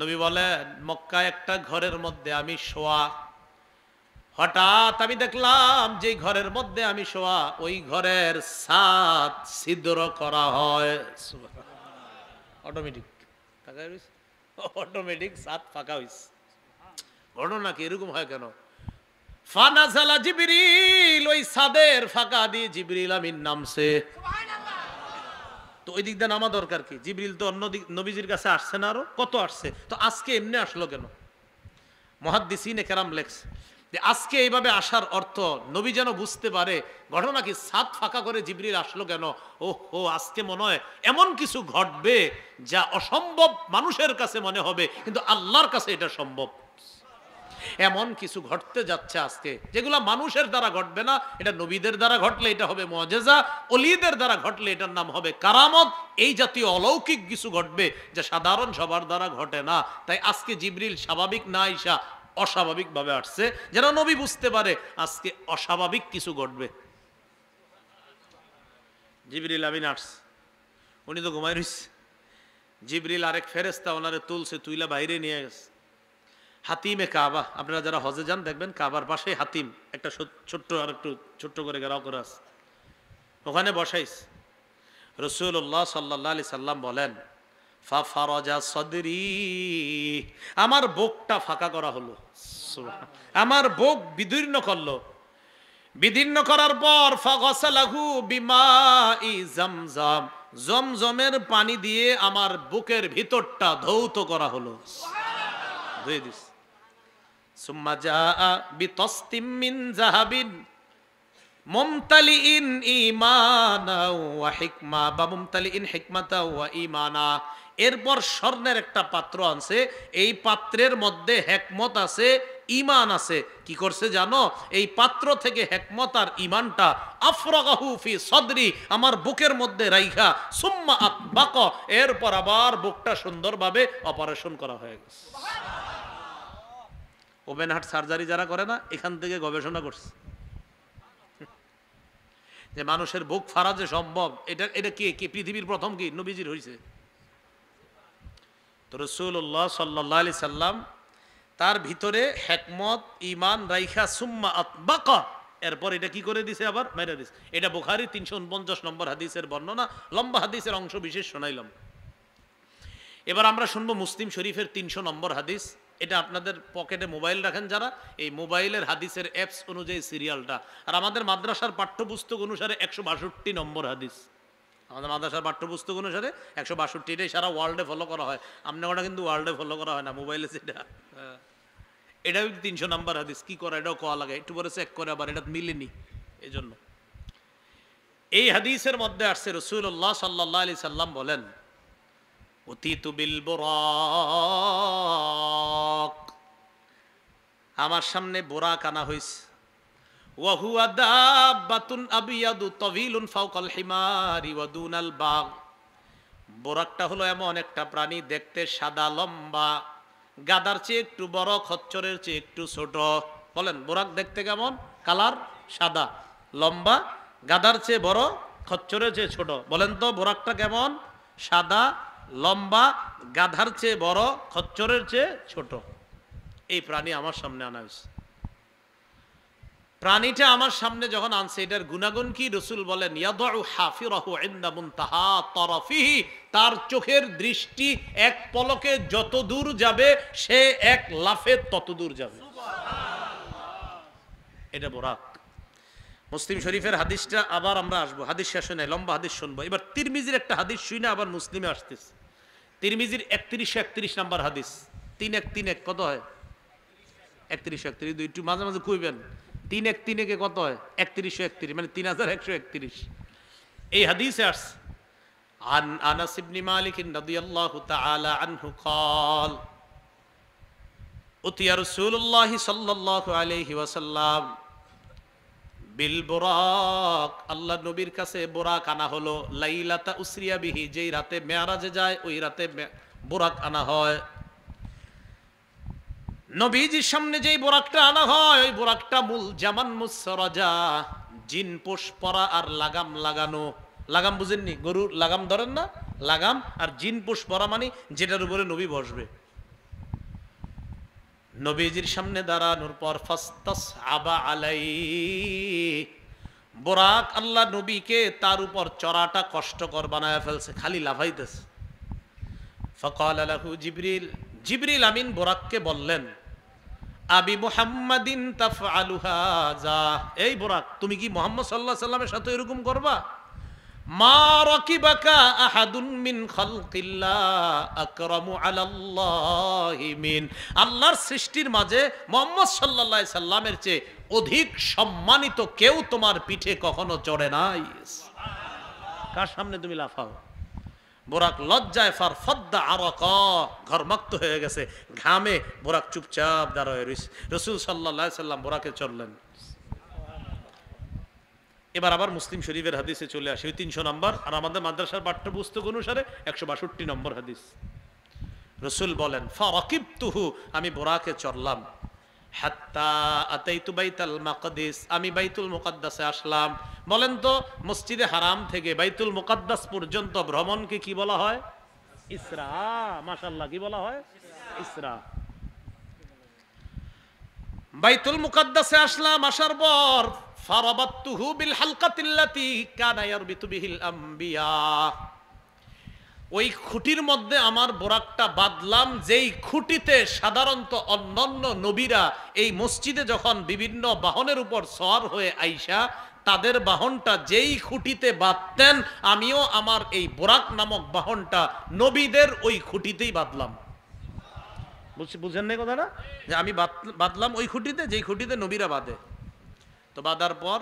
নবী বলেন মক্কায় একটা ঘরের মধ্যে আমি শোয়া, হঠাৎ আমি দেখলাম যে ঘরের মধ্যে আমি শোয়া ওই ঘরের ছাদ ছিদ্র করা হয়। অটোমেটিক অটোমেটিক ছাদ ফাঁকা হইছে। ঘটনা কি এরকম হয় কেন? ফানাজালা জিবরিল, ওই ছাদের ফাঁকা দিয়ে জিবরিল আমিন নামছে। তো ওই দিক দিয়ে নামা দরকার কি? জিবরিল তো অন্য দিক নবীজির কাছে আসছে না, আরো কত আসছে, তো আজকে এমনি আসলো কেন? মুহাদ্দিসিনে কেরাম লেখছে যে আজকে এইভাবে আসার অর্থ নবী যেন বুঝতে পারে ঘটনা কি, ছাদ ফাঁকা করে জিবরিল আসলো কেন। ও আজকে মনে হয় এমন কিছু ঘটবে যা অসম্ভব মানুষের কাছে মনে হবে, কিন্তু আল্লাহর কাছে এটা সম্ভব। এমন কিছু ঘটতে যাচ্ছে আজকে যেগুলা মানুষের দ্বারা ঘটবে না, এটা নবীদের দ্বারা ঘটলে এটা হবে মুআজিজা, ওলিদের দ্বারা ঘটলে এটার নাম হবে কারামত। এই জাতীয় অলৌকিক কিছু ঘটবে যা সাধারণ সবার দ্বারা ঘটে না। তাই আজকে জিবরিল স্বাভাবিক না আইসা অস্বাভাবিক ভাবে আসছে, যেন নবী বুঝতে পারে আজকে অস্বাভাবিক কিছু ঘটবে। জিবরিল আমিন আসছে, উনি তো ঘুমাই রইছে। জিবরিল আরেক ফেরেশতা ওনারে তুলছে, তুইলা বাইরে নিয়ে গেছে। হাতিমে কাবা, আপনারা যারা হজে যান দেখবেন কাবার পাশে হাতিম একটা ছোট্ট আর একটু ছোট্ট করে ঘেরাও করে আছে, ওখানে বসাইস। রাসূলুল্লাহ সাল্লাল্লাহু আলাইহি সাল্লাম বলেন ফাফারাজা সদরি, আমার বুকটা ফাঁকা করা হলো। আমার বুক বিদীর্ণ করলো। বিদীর্ণ করার পর ফাগসালাহু বিমাই জামজাম, জমজমের পানি দিয়ে আমার বুকের ভিতরটা ধৌত করা হলো, ধুয়ে দিস। সুম্মা জাআ বিতাসতিম মিন যাহাবিন মুমতালিইন ঈমানা ওয়া হিকমা বা মুমতালিইন হিকমাতা ওয়া ঈমানা, এরপর স্বর্ণের একটা পাত্র আনছে, এই পাত্রের মধ্যে হিকমত আছে, ঈমান আছে। কি করছে জানো? এই পাত্র থেকে হিকমত আর ঈমানটা আফরাগাহু ফি সদরি, আমার বুকের মধ্যে রাইখা সুম্মা আতবাক, এরপর আবার বুকটা সুন্দরভাবে অপারেশন করা হয়ে গেছে। ওপেন হার্ট সার্জারি যারা করে না, এখান থেকে গবেষণা করছে যে মানুষের বুক ফাড়া যে সম্ভব। এটা কি পৃথিবীর প্রথম কি নবীজির হয়েছে? তো রাসূলুল্লাহ সাল্লাল্লাহু আলাইহি সাল্লাম তার ভিতরে হিকমত ঈমান রাইখা সুম্মা আতবাকা, এরপর এটা কি করে দিছে, আবার মেরে দিছে। এটা বুখারী 349 নম্বর হাদিসের বর্ণনা, লম্বা হাদিসের অংশ বিশেষ শোনাইলাম। এবার আমরা শুনবো মুসলিম শরীফের 300 নম্বর হাদিস। এটা আপনাদের পকেটে মোবাইল রাখেন যারা, এই মোবাইলের হাদিসের অ্যাপস অনুযায়ী সিরিয়ালটা, আর আমাদের মাদ্রাসার পাঠ্যপুস্তক অনুসারে 162 নম্বর হাদিস। আমাদের মাদ্রাসার পাঠ্যপুস্তক অনুসারে 162টাই সারা ওয়ার্ল্ডে ফলো করা হয়। আপনার ওটা কিন্তু ওয়ার্ল্ডে ফলো করা হয় না, মোবাইলে সেটা। এটাও 300 নম্বর হাদিস। কি করে এটাও কোয়া লাগে, একটু পরে চেক করে আবার এটা মিলেনি, এই জন্য। এই হাদিসের মধ্যে আসছে রাসূলুল্লাহ সাল্লাল্লাহু আলাইহি সাল্লাম বলেন উতিতু বিল বুরাক, আমার সামনে বুরাক আনা হইছে। ওয়া হুয়া দাব্বাতুন আবিয়াদু তাওয়িলুন ফাওকাল হিমারি ওয়া দুনাল বাগ, বুরাকটা হলো এমন একটা প্রাণী দেখতে সাদা, লম্বা, গাদার চেয়ে একটু বড়, খচ্চরের চেয়ে একটু ছোট। বলেন বুরাক দেখতে কেমন? কালার সাদা, লম্বা, গাদার চেয়ে বড়, খচ্চরের চেয়ে ছোট। বলেন তো বুরাকটা কেমন? সাদা, লম্বা, গাধার চেয়ে বড়, খচ্চরের চেয়ে ছোট। এই প্রাণী আমার সামনে আনা হয়েছে। প্রাণীটা আমার সামনে যখন আনছে, এটার গুণাগুণ কি? রাসূল বলেন ইয়াদউ হাফিরাহু ইনদা মুনতাহা তারাফিহি, তার চোখের দৃষ্টি এক পলকে যত দূর যাবে সে এক লাফে তত দূর যাবে। এটা বুরাক। মুসলিম শরীফের হাদিসটা আবার আমরা আসবো, হাদিস শেষ হয় নাই, লম্বা হাদিস শুনবো। এবার তিরমিজির একটা হাদিস শুনে আবার মুসলিমে আসতেছে। তিরমিজির 3131 নম্বর হাদিস। 3131 কত হয়? 3131 একটু মাঝে মাঝে কইবেন 3131 কত হয়? 3131 মানে 3131। এই হাদিসে আসছে আন আনাস ইবনে মালিক রাদিয়াল্লাহু তাআলা আনহু قال উতিয়া রাসূলুল্লাহ সাল্লাল্লাহু আলাইহি ওয়াসাল্লাম বিল বুরাক, আল্লাহ নবীর কাছে বুরাক আনা হলো। লাইলাতা উসরিয়া বিহি, যেই রাতে মেরাজে যায় ওই রাতে বুরাক আনা হয়। নবীজির সামনে যেই বুরাকটা আনা হয়, ওই বুরাকটা মূল জামান মুসরাজা, জিন পোষ পরা আর লাগাম লাগানো। লাগাম বুঝেননি? গরুর লাগাম ধরেন না, লাগাম আর জিন পোষ পরা মানে যেটার উপরে নবী বসবে। নবীজির সামনে দাঁড়ানোর পর ফাস্তাস আবা আলাই, বোরাক আল্লাহ নবীকে তার উপর চড়াটা কষ্টকর বানায় ফেলছে, খালি লাফাইতেছে। ফাকাল লাহু জিবরিল, জিবরিল আমিন বোরাককে বললেন, আবি মুহাম্মাদিন তাফআলু হাযা, এই বোরাক তুমি কি মুহাম্মদ সাল্লাল্লাহু আলাইহি সাল্লামের সাথে এরকম করবা? মা রাকিবাকা আহাদুন মিন খালকিল্লাহ আকরামু আলাল্লাহি মিন, আল্লাহর সৃষ্টির মাঝে মুহাম্মদ সাল্লাল্লাহু আলাইহি সাল্লামের চেয়ে অধিক সম্মানিত কেউ তোমার পিঠে কখনো চড়ে নাই। কার সামনে তুমি লাফাও? বোরাক লজ্জায় ফারফাদ্দা আরাকা, ঘরমাক্ত হয়ে গেছে ঘামে, বোরাক চুপচাপ দাঁড়ায় রইছে। রাসূল সাল্লাল্লাহু আলাইহি সাল্লাম বোরাকে চড়লেন। এবার আবার মুসলিম শরীফের হাদিসে চলে আসে, 300 নম্বর, আর আমাদের মাদ্রাসার পাঠ্যপুস্তক অনুসারে 162 নম্বর হাদিস। রাসূল বলেন, ফারাকিবতুহু, আমি বোরাকে চড়লাম, হাত্তা আতাইতু বাইতুল মাকদিস, আমি বাইতুল মুকাদ্দাসে আসলাম। বলেন তো মসজিদে হারাম থেকে বাইতুল মুকাদ্দাস পর্যন্ত ভ্রমণকে কি বলা হয়? ইসরা। মাশাআল্লাহ, কি বলা হয়? ইসরা। বাইতুল মুকাদ্দাসে আসলাম, আসার পর ফারাবাতুহু বিল হালকাতিল্লাতি কানা ইয়ারবিতু বিহিল আমবিয়া, ওই খুঁটির মধ্যে আমার বোরাকটা বাঁধলাম, যেই খুঁটিতে সাধারণত অন্যান্য নবীরা এই মসজিদে যখন বিভিন্ন বাহনের উপর সওয়ার হয়ে আইসা তাদের বাহনটা যেই খুঁটিতে বাঁধতেন, আমিও আমার এই বোরাক নামক বাহনটা নবীদের ওই খুঁটিতেই বাঁধলাম। বুঝেন না কথাটা? যে আমি বাঁধলাম ওই খুঁটিতে যেই খুঁটিতে নবীরা বাঁধে। তো বাঁধার পর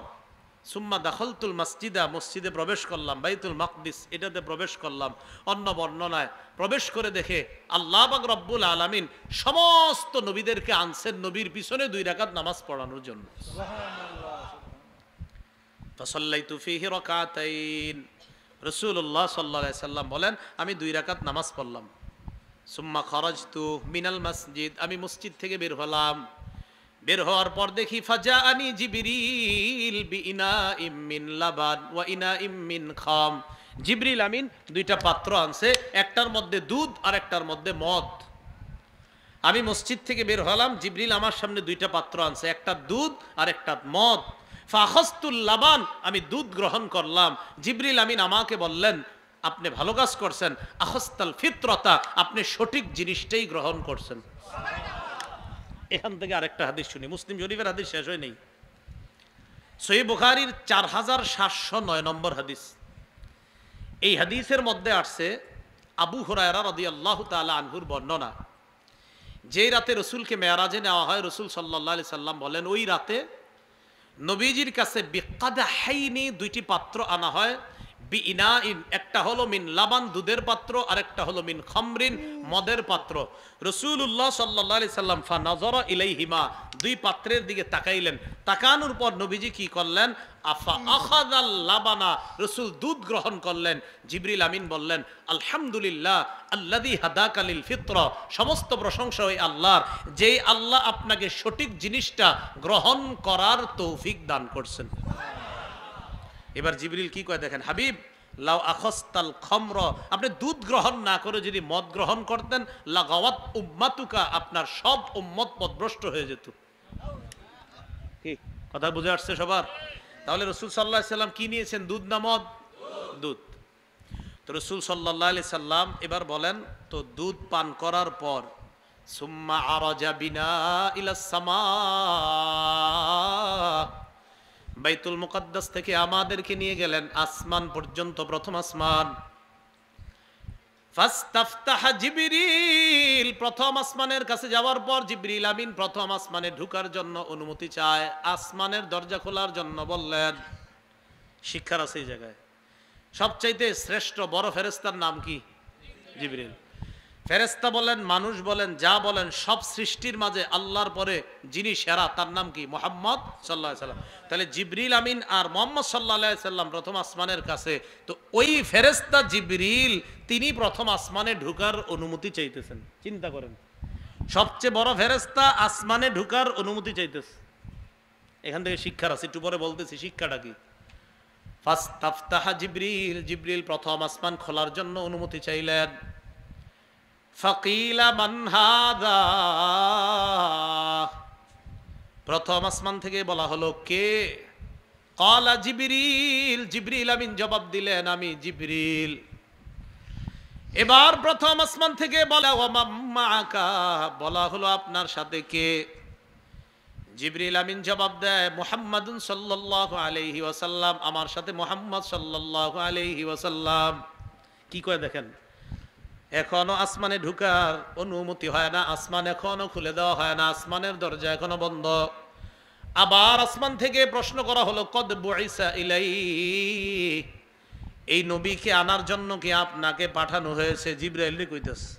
সুম্মা দাখলতুল মসজিদা, মসজিদে প্রবেশ করলাম, বাইতুল মাকদিস এটাতে প্রবেশ করলাম। অন্য বর্ণনায় প্রবেশ করে দেখে আল্লাহ পাক রব্বুল আলামিন সমস্ত নবীদেরকে আনছেন নবীর পিছনে 2 রাকাত নামাজ পড়ানোর জন্য। ফাসাল্লাইতু ফীহি রাকাতাইন, রাসূলুল্লাহ সাল্লাল্লাহু আলাইহি সাল্লাম বলেন, আমি 2 রাকাত নামাজ পড়লাম। সুম্মা খারাজতু মিনাল মসজিদ, আমি মসজিদ থেকে বের হলাম। বের হওয়ার পর দেখি ফাজাআনি জিবরিল বিইনাইম মিন লাবান ওয়া ইনাইম মিন খাম, জিবরিল আমিন 2টা পাত্র আনছে, একটার মধ্যে দুধ আর একটার মধ্যে মদ। আমি মসজিদ থেকে বের হলাম, জিবরিল আমার সামনে 2টা পাত্র আনছে, একটা দুধ আর একটা মদ। ফাখাসতুল লাবান, আমি দুধ গ্রহণ করলাম। জিবরিল আমিন আমাকে বললেন, আপনি ভালো কাজ করছেন, আখাস্তাল ফিতরাতা, আপনি সঠিক জিনিসটাই গ্রহণ করছেন। এখান থেকে আরেকটা হাদিস শুনি, মুসলিম শরীফের হাদিস শেষ হয় নেই, সহিহ বুখারীর 4709 নম্বর হাদিস। এই হাদিসের মধ্যে আসছে আবু হুরায়রা রাদিয়াল্লাহু তাআলা আনহুর বর্ণনা, যেই রাতে রসুলকে মেরাজে নেওয়া হয়, রসুল সাল্লাল্লাহু আলাইহি সাল্লাম বলেন, ওই রাতে নবীজির কাছে বিকাদাহাইনি 2টি পাত্র আনা হয়, বিইনাইন, একটা হলো মিন লাবান দুধের পাত্র, আর একটা হলো মিন খামরিন মদের পাত্র। রাসূলুল্লাহ সাল্লাল্লাহু আলাইহি সাল্লাম ফানাযারা ইলাইহিমা, 2 পাত্রের দিকে তাকাইলেন। তাকানোর পর নবীজি কি করলেন? আফা আখাযাল লাবানা, রাসূল দুধ গ্রহণ করলেন। জিবরিল আমিন বললেন, আলহামদুলিল্লাহ আল্লাযী হাদাকা লিল ফিতরা, সমস্ত প্রশংসা ওই আল্লাহর, যেই আল্লাহ আপনাকে সঠিক জিনিসটা গ্রহণ করার তৌফিক দান করছেন। এবার জিবরিল কি কয় দেখেন, হাবিব লাউ আখাস্তাল খামর, আপনি দুধ গ্রহণ না করে যদি মদ গ্রহণ করতেন, লাগাওয়াত উম্মাতুকা, আপনার সব উম্মত পথভ্রষ্ট হয়ে যেত। কি কথা বুঝে আসছে সবার? তাহলে রাসূল সাল্লাল্লাহু আলাইহি সাল্লাম কি নিয়েছেন, দুধ না মদ? দুধ। তো রাসূল সাল্লাল্লাহু আলাইহি সাল্লাম এবার বলেন, তো দুধ পান করার পর সুম্মা আরাজা বিনা ইলাস সামা, বাইতুল মুকাদ্দাস থেকে আমাদেরকে নিয়ে গেলেন আসমান পর্যন্ত, প্রথম আসমান। ফাস্তাফতাহা জিবরিল, প্রথম আসমানের কাছে যাওয়ার পর জিবরিল আমিন প্রথম আসমানে ঢোকার জন্য অনুমতি চায়, আসমানের দরজা খোলার জন্য বললেন। শিক্ষার আছে এই জায়গায়, সবচাইতে শ্রেষ্ঠ বড় ফেরেশতার নাম কি? জিবরিল। ফেরেশতা বলেন, মানুষ বলেন, যা বলেন, সব সৃষ্টির মাঝে আল্লাহর পরে যিনি সেরা তার নাম কি? মুহাম্মদ সাল্লাল্লাহু আলাইহি সাল্লাম। তাহলে জিবরিল আমিন আর মুহাম্মদ সাল্লাল্লাহু আলাইহি সাল্লাম প্রথম আসমানের কাছে, তো ওই ফেরেশতা জিবরিল তিনি প্রথম আসমানে ঢোকার অনুমতি চাইতেছেন। চিন্তা করেন, সবচেয়ে বড় ফেরেশতা আসমানে ঢোকার অনুমতি চাইতেছে। এখান থেকে শিক্ষার আছে, একটু পরে বলতেছি শিক্ষাটা কি। ফাস্তাফতাহা জিবরিল, জিবরিল প্রথম আসমান খোলার জন্য অনুমতি চাইলেন। ফাকিলা মান হাদা, প্রথম আসমান থেকে বলা হলো কে? ক্বালা জিবরিল, জিবরিল আমিন জবাব দিলেন আমি জিবরিল। এবার প্রথম আসমান থেকে বলা ওয়া মাম্মাকা, বলা হলো আপনার সাথে কে? জিবরিল আমিন জবাব দেয় মুহাম্মাদুন সাল্লাল্লাহু আলাইহি ওয়াসাল্লাম, আমার সাথে মুহাম্মদ সাল্লাল্লাহু আলাইহি ওয়াসাল্লাম। কি করে দেখেন, এখনো আসমানে ঢুকার অনুমতি হয় না, আসমান এখনো খুলে দেওয়া হয় না, আসমানের দরজা এখনো বন্ধ। আবার আসমান থেকে প্রশ্ন করা হলো কদ বুইসা ইলাই, এই নবীকে আনার জন্য কি আপনাকে পাঠানো হয়েছে? জিবরাইল কইতেছে।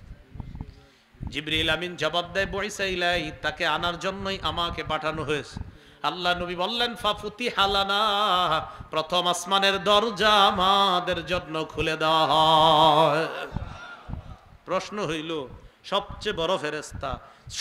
জিবরিল আমিন জবাব দেয় বুইসা ইলাই, তাকে আনার জন্যই আমাকে পাঠানো হয়েছে। আল্লাহ নবী বললেন ফাফুতিহা লানা, প্রথম আসমানের দরজা আমাদের জন্য খুলে দেওয়া হয়। প্রশ্ন হইল সবচেয়ে বড় ফেরেশতা,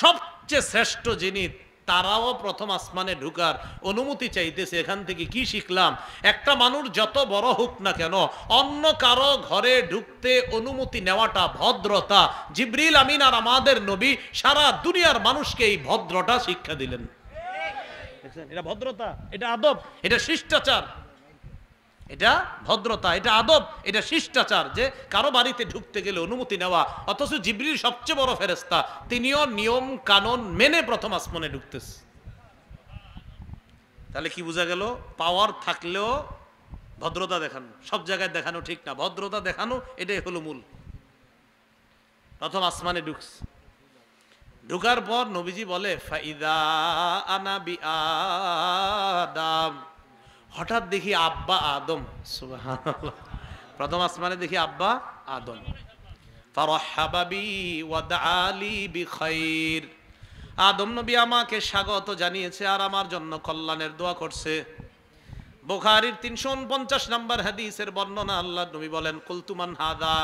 সবচেয়ে শ্রেষ্ঠ যিনি, তারাও প্রথম আসমানে ঢুকার অনুমতি চাইতেছে। এখান থেকে কি শিখলাম? একটা মানুষ যত বড় হোক না কেন, অন্য কারো ঘরে ঢুকতে অনুমতি নেওয়াটা ভদ্রতা। জিবরিল আমিন আর আমাদের নবী সারা দুনিয়ার মানুষকে এই ভদ্রতা শিক্ষা দিলেন। এটা ভদ্রতা, এটা আদব, এটা শিষ্টাচার, এটা ভদ্রতা, এটা আদব, এটা শিষ্টাচার, যে কারো বাড়িতে ঢুকতে গেলে অনুমতি নেওয়া। অথচ জিবরিল সবচেয়ে বড় ফেরেশতা, তিনিও নিয়ম কানুন মেনে প্রথম আসমানে ঢুকতেছে। তাহলে কি বোঝা গেল? পাওয়ার থাকলেও ভদ্রতা দেখানো সব জায়গায় দেখানো ঠিক না, ভদ্রতা দেখানো এটাই হলো মূল। প্রথম আসমানে ঢুকছে, ঢুকার পর নবীজি বলে ফাইদা আনা বি আদম, হঠাৎ দেখি আব্বা আদম। সুবহানাল্লাহ, প্রথম আসমানে দেখি আব্বা আদম। ফারহাবা বি ওয়া দাআলি বিখাইর, আদম নবী আমাকে স্বাগত জানিয়েছে আর আমার জন্য কল্যাণের দোয়া করছে। বুখারীর 349 নম্বর হাদিসের বর্ণনা, আল্লাহর নবী বলেন কুলতু মান হাদা,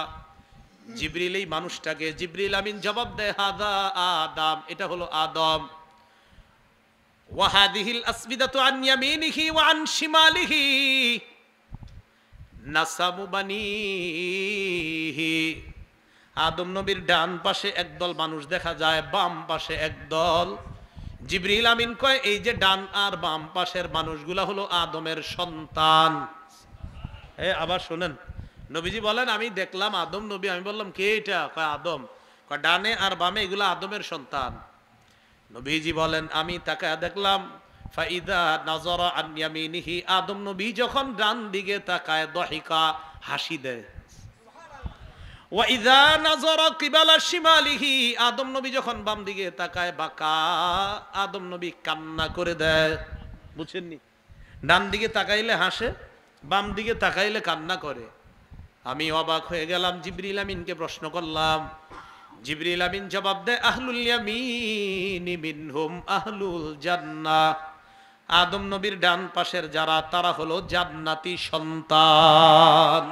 জিবরিল এই মানুষটাকে। জিবরিল আমিন জবাব দেয় হাদা আদম, এটা হলো আদম। ওয়াহাদিহিল আসবিদাতু আন ইয়ামিনিহি ওয়া আন শিমালিহি নাসাবু বানিহি, আদম নবীর ডান পাশে একদল মানুষ দেখা যায়, বাম পাশে একদল। জিবরিল আমিন কয় এই যে ডান আর বাম পাশের মানুষগুলা হলো আদমের সন্তান। আবার শুনেন, নবীজি বলেন আমি দেখলাম আদম নবী, আমি বললাম কে এটা? কয় আদম। কয় ডানে আর বামে এগুলা আদমের সন্তান। নবীজি বলেন আমি তাকায় দেখলাম ফাইদা নাজরা আন ইয়ামিনিহি, আদম নবী যখন ডান দিকে তাকায় দহিকা, হাসি দেয়। ওয়া ইযা নাজরা কিবালা শিমালিহি, আদম নবী যখন বাম দিকে তাকায় বাকা, আদম নবী কান্না করে দেয়। বুঝছেননি? ডান দিকে তাকাইলে হাসে, বাম দিকে তাকাইলে কান্না করে। আমি অবাক হয়ে গেলাম, জিবরিল আমিনকে প্রশ্ন করলাম। জিবরিল আমিন জবাব দেয় আহলুল ইয়ামিনি মিনহুম আহলুল জান্নাহ, আদম নবীর ডান পাশের যারা তারা হলো জান্নাতি সন্তান।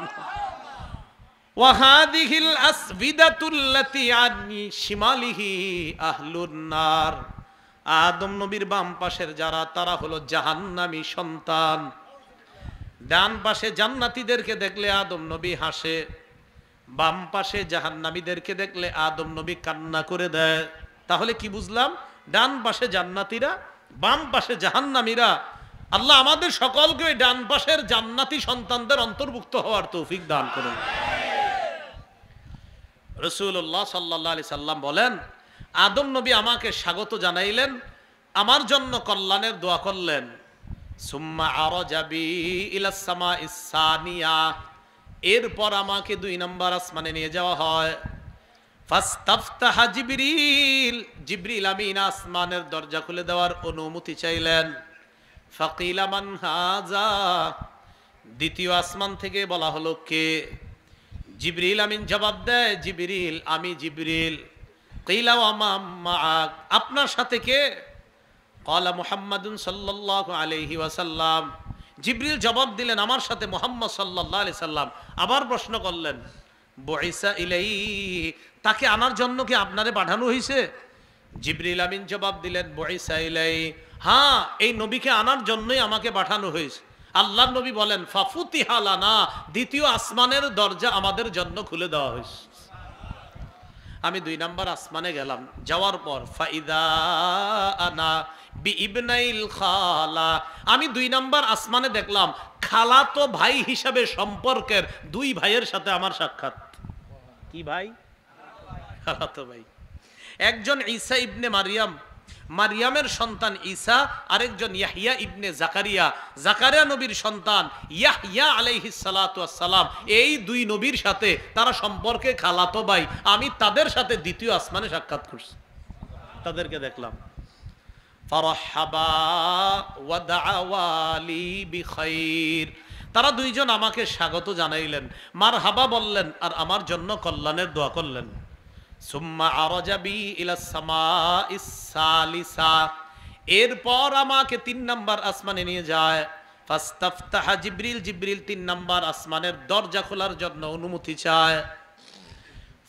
ওয়া হাদিহিল আসবিদাতুল্লাতি আনি শিমালিহি আহলুন নার, আদম নবীর বাম পাশের যারা তারা হলো জাহান্নামী সন্তান। ডান পাশে জান্নাতীদেরকে দেখলে আদম নবী হাসে, বাম পাশে জাহান্নামীদেরকে দেখলে আদম নবী কান্না করে দেয়। তাহলে কি বুঝলাম? ডান পাশে জান্নাতীরা, বাম পাশে জাহান্নামীরা। আল্লাহ আমাদের সকলকে ওই ডান পাশের জান্নাতি সন্তানদের অন্তর্ভুক্ত হওয়ার তৌফিক দান করুন। রাসূলুল্লাহ সাল্লাল্লাহু আলাইহি সাল্লাম বলেন আদম নবী আমাকে স্বাগত জানাইলেন, আমার জন্য কল্যাণের দোয়া করলেন। সুম্মা আরাজা বি ইলাস সামাইস সানিয়া, এরপর আমাকে 2 নম্বর আসমানে নিয়ে যাওয়া হয়। ফাস্তাফতাহা জিবরিল, জিবরিল আমিন আসমানের দরজা খুলে দেওয়ার অনুমতি চাইলেন। ফাকিলা মান হাযা, দ্বিতীয় আসমান থেকে বলা হলো কে? জিবরিল আমিন জবাব দেয় জিবরিল আমি জিবরিল। কিলা ওয়া মা মাআক, আপনার সাথে কে? ক্বালা মুহাম্মাদুন সাল্লাল্লাহু আলাইহি ওয়াসাল্লাম, জিবরিল জবাব দিলেন আমার সাথে মুহাম্মদ সাল্লাল্লাহু আলাইহি সাল্লাম। আবার প্রশ্ন করলেন বুইসা ইলাই, তাকে আনার জন্য কি আপনারে পাঠানো হয়েছে? জিবরিল আমিন জবাব দিলেন বুইসা ইলাই, হ্যাঁ এই নবীকে আনার জন্যই আমাকে পাঠানো হয়েছে। আল্লাহর নবী বলেন ফাফুতিহা লানা, দ্বিতীয় আসমানের দরজা আমাদের জন্য খুলে দেওয়া হয়েছে। আমি 2 নাম্বার আসমানে গেলাম, যাওয়ার পর ফাইদা আনা বিইবনাইল খালা, আমি 2 নাম্বার আসমানে দেখলাম খালাতো ভাই হিসাবে সম্পর্কের 2 ভাইয়ের সাথে আমার সাক্ষাৎ। কি ভাই? খালাতো ভাই। একজন ঈসা ইবনে মারিয়াম, মারিয়ামের সন্তান ঈসা, আরেকজন ইয়াহইয়া ইবনে জাকারিয়া, জাকারিয়া নবীর সন্তান ইয়াহইয়া আলাইহিস সালাতু ওয়াস সালাম। এই 2 নবীর সাথে তারা সম্পর্কে খালাতো ভাই। আমি তাদের সাথে দ্বিতীয় আসমানে সাক্ষাৎ করছি, তাদেরকে দেখলাম। ফারহাবা ওয়া দাআওয়ালি বিখাইর, তারা 2 জন আমাকে স্বাগত জানাইলেন, মারহাবা বললেন, আর আমার জন্য কল্যাণের দোয়া করলেন। সুম্মা আরাজা বি ইলা সামাইস সালিসা, এরপর আমাকে 3 নাম্বার আসমানে নিয়ে যায়। ফাস্তাফতাহা জিবরিল, জিবরিল 3 নাম্বার আসমানের দরজা খোলার জন্য অনুমতি চায়।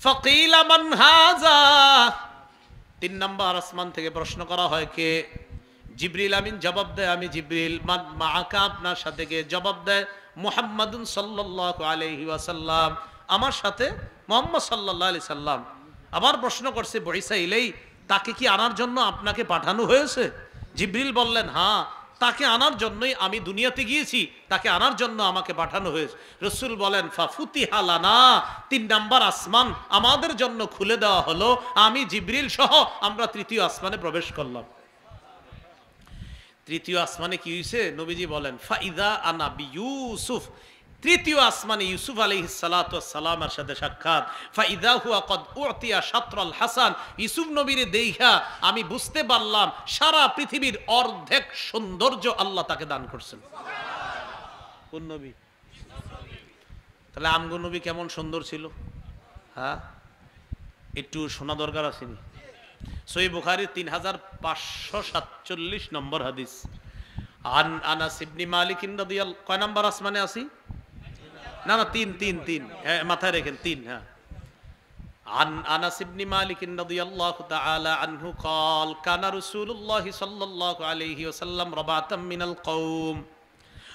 ফাকিলা মান হাযা, 3 নাম্বার আসমান থেকে প্রশ্ন করা হয় কে? জিবরিল আমিন জবাব দেয়, আমি জিবরিল। মান মাআকা, আপনার সাথে কে? জবাব দেয় মুহাম্মাদুন সাল্লাল্লাহু আলাইহি ওয়াসাল্লাম, আমার সাথে মুহাম্মদ সাল্লাল্লাহু আলাইহি সাল্লাম। আবার প্রশ্ন করছে বইসা ইলাই, তাকে কি আনার জন্য আপনাকে পাঠানো হয়েছে? জিবরিল বললেন হ্যাঁ, তাকে আনার জন্যই আমি দুনিয়াতে গিয়েছি, তাকে আনার জন্য আমাকে পাঠানো হয়েছে। রাসূল বলেন ফাফুতিহা লানা, 3 নাম্বার আসমান আমাদের জন্য খুলে দেওয়া হলো, আমি জিবরিল সহ আমরা 3য় আসমানে প্রবেশ করলাম। 3য় আসমানে কি হয়েছে? নবীজি বলেন ফাইদা আনা বিইউসুফ, 3য় আসমানে ইউসুফ আলাইহিস সালাতু ওয়াস সালামের সাথে সাক্ষাৎ। ফাইদা হুয়া কদ উতিয়া শাতরাল হাসান, ইউসুফ নবীর দেইখা আমি বুঝতে পারলাম সারা পৃথিবীর অর্ধেক সৌন্দর্য আল্লাহ তাকে দান করছেন। কোন নবী? তাহলে আমগো নবী কেমন সুন্দর ছিল? হ্যাঁ, একটু শোনা দরকার আসেনি? সহিহ বুখারীর 3547 নম্বর হাদিস। আন আনাস ইবনে মালিক রাদিয়াল্লাহু, কয় নাম্বার আসমানে আছি? না না, 3 হ্যাঁ, মাথায় রাখেন 3। হ্যাঁ, আন আনাস ইবনে মালিক রাদিয়াল্লাহু তাআলা আনহু قال كان رسول الله صلى الله عليه وسلم رباطا من القوم,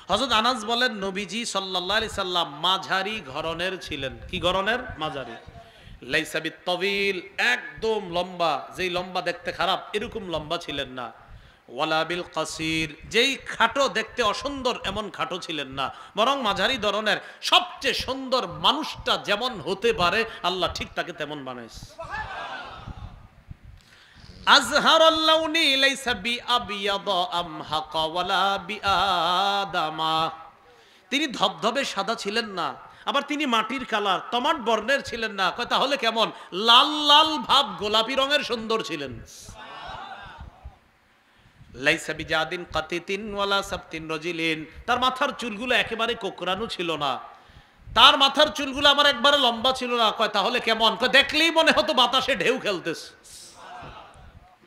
হযরত আনাস বলেন নবীজি সাল্লাল্লাহু আলাইহি সাল্লাম মাঝারি ধরনের ছিলেন। কি ধরনের? মাঝারি। লাইসা বিত্তাবিল, একদম লম্বা, যেই লম্বা দেখতে খারাপ এরকম লম্বা ছিলেন না। ওয়ালা বিল কাসির, যেই খাটো দেখতে অসুন্দর এমন খাটো ছিলেন না, বরং মাঝারি ধরনের। সবচেয়ে সুন্দর মানুষটা যেমন হতে পারে আল্লাহ ঠিক তাকে তেমন বানাইছে। আজহারুল লাউনি লাইসা বিআবিয়াদা আমহাকা ওয়ালা বিআদামা, তিনি ধবধবে সাদা ছিলেন না, আবার তিনি মাটির কালার টমাট বর্ণের ছিলেন না। কয় তাহলে কেমন? লাল লাল ভাব গোলাপি রঙের সুন্দর ছিলেন। লাইসা বিজাদিন কাতিতিন ওয়ালা সাবতিন রাজিলিন, তার মাথার চুলগুলো একেবারে কোকড়ানো ছিল না, তার মাথার চুলগুলো আমার একবারে লম্বা ছিল না। কয় তাহলে কেমন? কয় দেখলেই মনে হতো বাতাসে ঢেউ খেলতেছে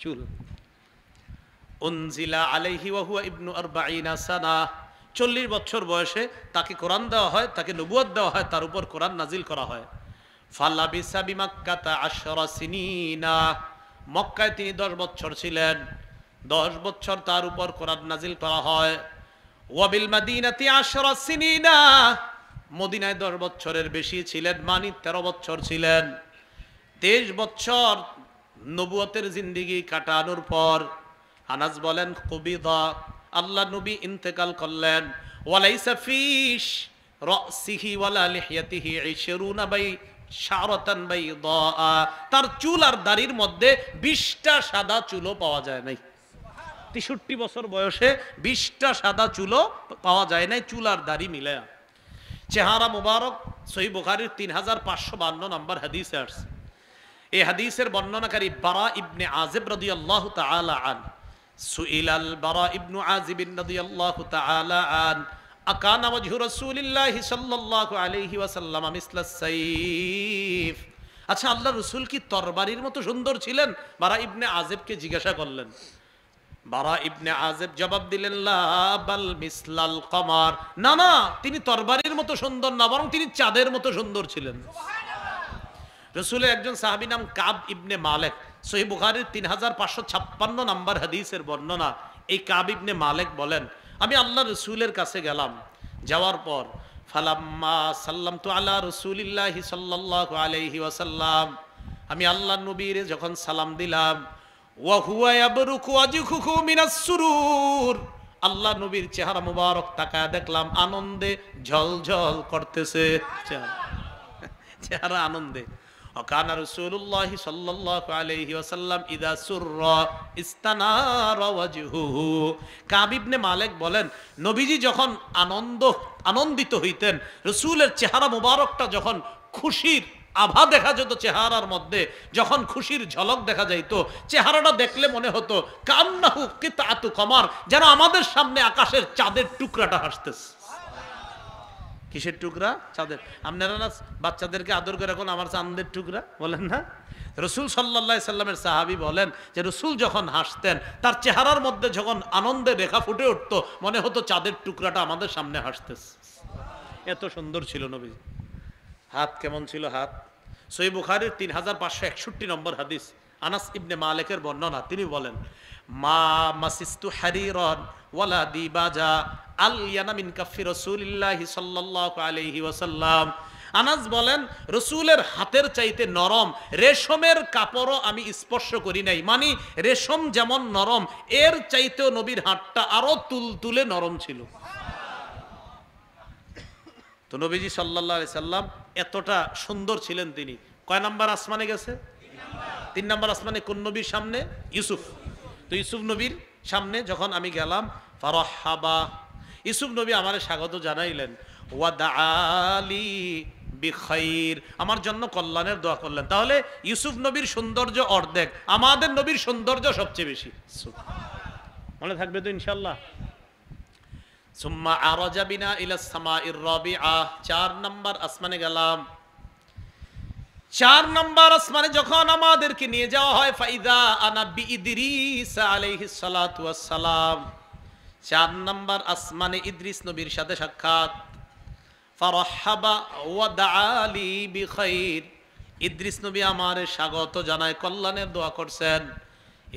চুল। উনজিলা আলাইহি ওয়া হুয়া ইবনু 40 সানা, 40 বছর বয়সে তাকে কোরআন দেওয়া হয়, তাকে নবুয়ত দেওয়া হয়, তার উপর কোরআন নাজিল করা হয়। ফালাবিসা বিমাক্কাতা 10 সিনিনা, মক্কায় তিনি 10 বছর ছিলেন, 10 বছর তার উপর কোরআন নাজিল করা হয়। ওয়াবিল মাদিনাতি 10 সিনিনা, মদিনায় 10 বছরের বেশি ছিলেন, মানে 13 বছর ছিলেন। 23 বছর নবুয়তের জিন্দেগি কাটানোর পর আনাস বলেন কুবিদা, আল্লাহ নবী ইন্তেকাল করলেন। ওয়ালাইসা ফিশ রাসিহি ওয়ালা লিহিয়াতিহি 20 বাই শারাতান বাইদা, তার চুল আর দাড়ির মধ্যে 20টা সাদা চুলও পাওয়া যায় নাই। 63 বছর বয়সে 20টা সাদা চুলও পাওয়া যায় নাই, চুল আর দাড়ি মিলায়া। চেহারা মুবারক। সহিহ বুখারীর 3552 নম্বর হাদিসে আসছে। এই হাদিসের বর্ণনাকারী বারা ইবনে আযিব রাদিয়াল্লাহু তাআলা আন, সুইলাল বারা ইবনু আযিব রাদিয়াল্লাহু তাআলা আন, আকানা ওয়াজহু রাসূলিল্লাহি সাল্লাল্লাহু আলাইহি ওয়াসাল্লাম মিসলাস সাইফ, আচ্ছা আল্লাহ রাসূল কি তরবারির মতো সুন্দর ছিলেন? বারা ইবনে আযিবকে জিজ্ঞাসা করলেন। বারা ইবনে আযিব জবাব দিলেন লা বাল মিসলাল কমার, না না, তিনি তরবারির মতো সুন্দর না, বরং তিনি চাঁদের মতো সুন্দর ছিলেন। রাসূলের একজন সাহাবী নাম কাব ইবনে মালিক, সহিহ বুখারীর 3556 নম্বর হাদিসের বর্ণনা। এই কাব ইবনে মালিক বলেন আমি আল্লাহ রাসূলের কাছে গেলাম, যাওয়ার পর ফালাম্মা সাল্লামতু আলা রাসূলিল্লাহি সাল্লাল্লাহু আলাইহি ওয়াসাল্লাম, আমি আল্লাহ নবীর যখন সালাম দিলাম, ওয়া হুয়া ইয়াবরুকু ওয়াজহুহু মিনাস সুরুর, আল্লাহ নবীর চেহারা মুবারক তাকায় দেখলাম আনন্দে ঝলঝল করতেছে, চেহারা আনন্দে। ওয়াকানা রাসূলুল্লাহ সাল্লাল্লাহু আলাইহি ওয়াসাল্লাম ইযা সুররা ইস্তানারা ওয়াজহুহু। কাব ইবনে মালিক বলেন, নবীজি যখন আনন্দিত হইতেন, রাসূলের চেহারা মুবারকটা যখন খুশির আভা দেখা যেত চেহারার মধ্যে, যখন খুশির ঝলক দেখা যাইত, চেহারাটা দেখলে মনে হতো কান্নাহু কিতাতু কমার, যেন আমাদের সামনে আকাশের চাঁদের টুকরাটা হাসতেছে। কিসের টুকরা? চাঁদের। আপনারা না বাচ্চাদেরকে আদর করে এখন আমার চাঁদের টুকরা বলেন না? রসুল সাল্লাল্লাহু আলাইহি সাল্লামের সাহাবী বলেন যে রসুল যখন হাসতেন, তার চেহারার মধ্যে যখন আনন্দের রেখা ফুটে উঠতো, মনে হতো চাঁদের টুকরাটা আমাদের সামনে হাসতেছে। এত সুন্দর ছিল নবী। হাত কেমন ছিল? হাত সহিহ বুখারীর 3561 নম্বর হাদিস, আনাস ইবনে মালিকের বর্ণনা। তিনি বলেন, মা মাসিস্তু হারিরান ওয়ালা দিবাজা আলয়ানা মিন কাফি রাসূলিল্লাহি সাল্লাল্লাহু আলাইহি ওয়াসাল্লাম। আনাস বলেন, রসুলের হাতের চাইতে নরম রেশমের কাপড়ও আমি স্পর্শ করি নাই। মানে রেশম যেমন নরম, এর চাইতেও নবীর হাতটা আরো তুলতুলে নরম ছিল। তো নবীজি সাল্লাল্লাহু আলাইহি সাল্লাম এতটা সুন্দর ছিলেন। তিনি কয় নাম্বার আসমানে গেছে? 3 নাম্বার আসমানে। কোন নবীর সামনে? ইউসুফ। তো ইউসুফ নবীর সামনে যখন আমি গেলাম, ফারহাবা, ইউসুফ নবী আমারে স্বাগত জানাইলেন, ওয়া দাআলি বিখাইর, আমার জন্য কল্যাণের দোয়া করলেন। তাহলে ইউসুফ নবীর সৌন্দর্য অর্ধেক, আমাদের নবীর সৌন্দর্য সবচেয়ে বেশি। মনে থাকবে তো ইনশাআল্লাহ। সুম্মা আরাজা বিনা ইলা সামাইর রাবিআ, 4 নাম্বার আসমানে গেলাম। 4 নাম্বার আসমানে যখন আমাদেরকে নিয়ে যাওয়া হয়, ফাইদা আনা বিইদ্রিস আলাইহিস সালাতু ওয়াস সালাম, 4 নাম্বার আসমানে ইদ্রিস নবীর সাথে সাক্ষাৎ। ফারহাবা ওয়া দাআলি বিখাইর, ইদ্রিস নবী আমারে স্বাগত জানায়, কল্যাণের দোয়া করছেন।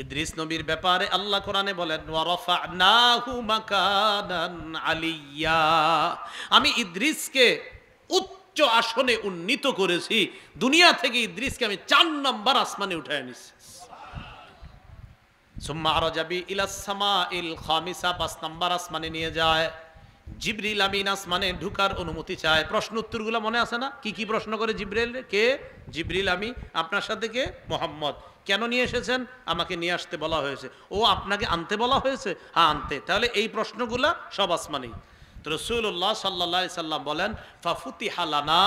ইদ্রিস নবীর ব্যাপারে আল্লাহ কোরআনে বলেন, ওয়া রাফা'নাহু মাকানান আলিয়্যা, আমি ইদ্রিসকে উচ্চ আসনে উন্নীত করেছি। দুনিয়া থেকে ইদ্রিসকে আমি 4 নাম্বার আসমানে উঠায় নিছি। সুম্মা আরাজাবি ইলাস সামাইল খামিসা, 5 নাম্বার আসমানে নিয়ে যায়। জিবরিল আমিন আসমানে ঢুকার অনুমতি চায়। প্রশ্ন উত্তরগুলো মনে আছে না? কি কি প্রশ্ন করে জিবরিল? কে? জিবরিল আমি, আপনার সাথে কে? মুহাম্মদ। কেন নিয়ে এসেছেন? আমাকে নিয়ে আসতে বলা হয়েছে। ও আপনাকে আনতে বলা হয়েছে? হ্যাঁ আনতে। তাহলে এই প্রশ্নগুলা সব আসমানেই। তো রাসূলুল্লাহ সাল্লাল্লাহু আলাইহি সাল্লাম বলেন, ফাফুতিহা লানা,